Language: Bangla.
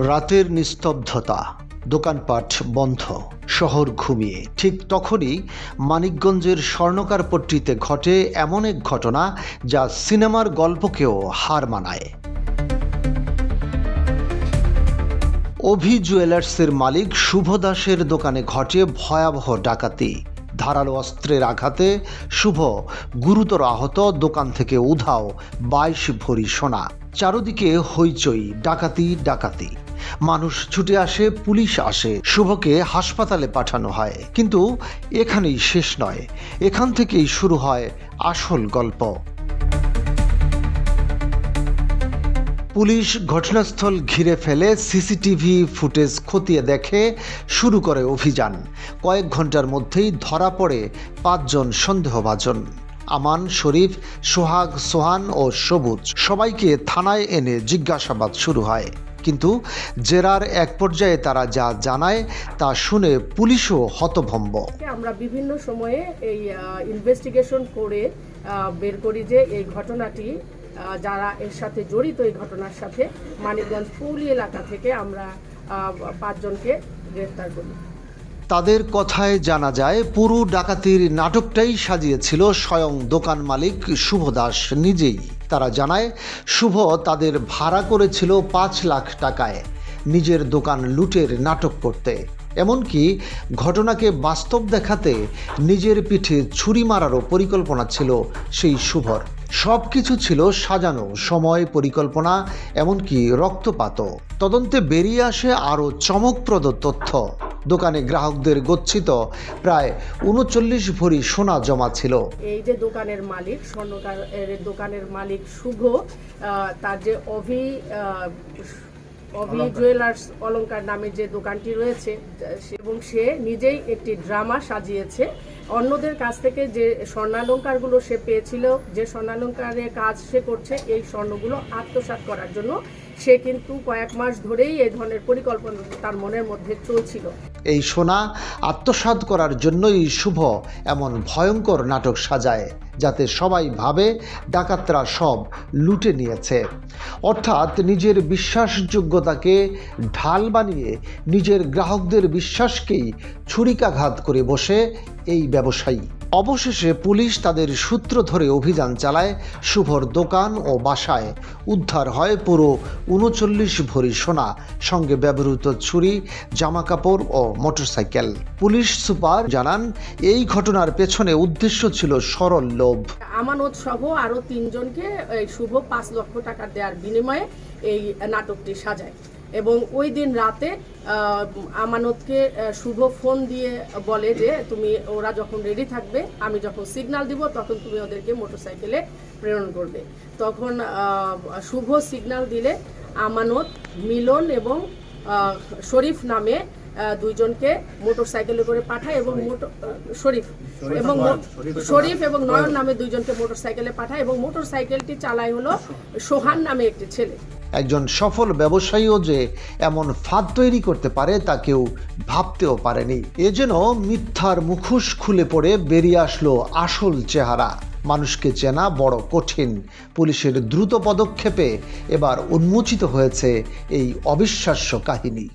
রাতের নিস্তব্ধতা, দোকানপাট বন্ধ, শহর ঘুমিয়ে। ঠিক তখনই মানিকগঞ্জের স্বর্ণকার পট্টিতে ঘটে এমন এক ঘটনা যা সিনেমার গল্পকেও হার মানায়। অভি জুয়েলার্সের মালিক শুভ দাসের দোকানে ঘটে ভয়াবহ ডাকাতি। ধারালো অস্ত্রের আঘাতে শুভ গুরুতর আহত, দোকান থেকে উধাও 22 ভরি সোনা। চারদিকে হইচই, ডাকাতি ডাকাতি। মানুষ ছুটে আসে, পুলিশ আসে, শুভকে হাসপাতালে পাঠানো হয়। কিন্তু এখানেই শেষ নয়, এখান থেকেই শুরু হয় আসল গল্প। পুলিশ ঘটনাস্থল ঘিরে ফেলে, সিসিটিভি ফুটেজ খতিয়ে দেখে, শুরু করে অভিযান। কয়েক ঘন্টার মধ্যেই ধরা পড়ে 5 জন সন্দেহভাজন। আমান, শরীফ, সোহাগ, সোহান ও সবুজ। সবাইকে থানায় এনে জিজ্ঞাসাবাদ শুরু হয়। কিন্তু জেরার এক পর্যায়ে তারা যা জানায় তা শুনে পুলিশও হতভম্ব। আমরা বিভিন্ন সময়ে এই ইনভেস্টিগেশন করে বের করি যে এই ঘটনাটি যারা এর সাথে জড়িত, এই ঘটনার সাথে মানিকগঞ্জ পৌলি এলাকা থেকে আমরা 5 জনকে গ্রেফতার করি। তাদের কথায় জানা যায় পুরো ডাকাতির নাটকটাই সাজিয়েছিল স্বয়ং দোকান মালিক শুভ দাস নিজেই। তারা জানায় শুভ তাদের ভাড়া করেছিল 5 লাখ টাকায় নিজের দোকান লুটের নাটক করতে। এমনকি ঘটনাকে বাস্তব দেখাতে নিজের পিঠে ছুরি মারারও পরিকল্পনা ছিল সেই শুভর। সব কিছু ছিল সাজানো, সময়, পরিকল্পনা, এমনকি রক্তপাতও। তদন্তে বেরিয়ে আসে আরও চমকপ্রদ তথ্য। দোকানে গ্রাহকদের গচ্ছিত প্রায় 39 ভরি সোনা জমা ছিল। এই যে দোকানের মালিক, স্বর্ণকার দোকানের মালিক শুভ, তার যে অভি জুয়েলার্স অলংকার নামে যে দোকানটি রয়েছে, এবং সে নিজেই একটি ড্রামা সাজিয়েছে। অন্যদের কাছ থেকে যে স্বর্ণালঙ্কারগুলো সে পেয়েছিল, যে স্বর্ণালঙ্কারের কাজ সে করছে, এই স্বর্ণগুলো আত্মসাৎ করার জন্য সে কিন্তু কয়েক মাস ধরেই এই ধরনের পরিকল্পনা তার মনের মধ্যে চলছিল। এই সোনা আত্মসাৎ করার জন্যই শুভ এমন ভয়ঙ্কর নাটক সাজায়, যাতে সবাই ভাবে ডাকাতরা সব লুটে নিয়েছে। অর্থাৎ নিজের বিশ্বাসযোগ্যতাকে ঢাল বানিয়ে নিজের গ্রাহকদের বিশ্বাসকেই ছুরিকাঘাত করে বসে এই ব্যবসায়ী। অবশেষে পুলিশ তাদের সূত্র ধরে অভিযান চালায়। শুভর দোকান ও বাসায় উদ্ধার হয় পুরো 39 ভরি সোনা, সঙ্গে ব্যবহৃত ছুরি, জামাকাপড় ও মোটরসাইকেল। পুলিশ সুপার জানান, এই ঘটনার পেছনে উদ্দেশ্য ছিল সরল লোভ। আমানত সহ আরো 3 জনকে শুভ 5 লক্ষ টাকা দেওয়ার বিনিময়ে এই নাটকটি সাজায়। এবং ওই দিন রাতে আমানতকে শুভ ফোন দিয়ে বলে যে তুমি ওরা যখন রেডি থাকবে, আমি যখন সিগন্যাল দিব তখন তুমি ওদেরকে মোটরসাইকেলে প্রেরণ করবে। তখন শুভ সিগন্যাল দিলে আমানত, মিলন এবং শরীফ নামে 2 জনকে মোটরসাইকেলে করে পাঠায়, এবং শরীফ এবং নয়ন নামে 2 জনকে মোটরসাইকেলে পাঠায়, এবং মোটরসাইকেলটি চালায় হলো সোহান নামে একটি ছেলে। একজন সফল ব্যবসায়ীও যে এমন ফাঁদ তৈরি করতে পারে তা কেউ ভাবতেও পারেনি। এ যেন মিথ্যার মুখোশ খুলে পড়ে বেরিয়ে আসলো আসল চেহারা। মানুষকে চেনা বড় কঠিন। পুলিশের দ্রুত পদক্ষেপে এবার উন্মোচিত হয়েছে এই অবিশ্বাস্য কাহিনী।